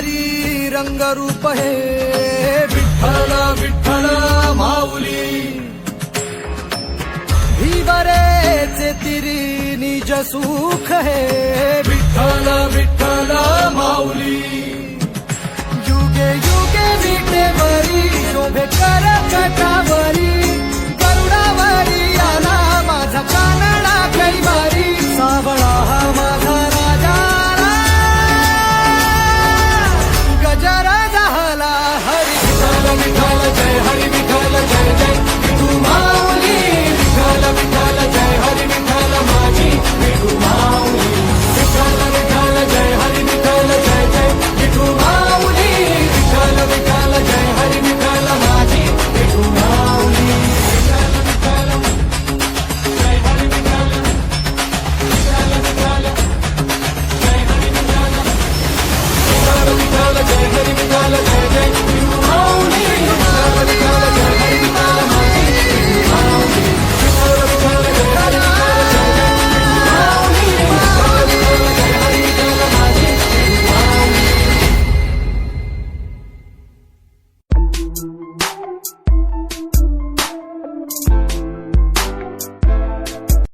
हरी रंगरूप हे विठ्ठल विठ्ठल माऊली भीवरेचे तिरी निज सुख हे विठ्ठल विठ्ठल माऊली युगे युगे विटेवरी शोभे कर कटावरी करुणावरी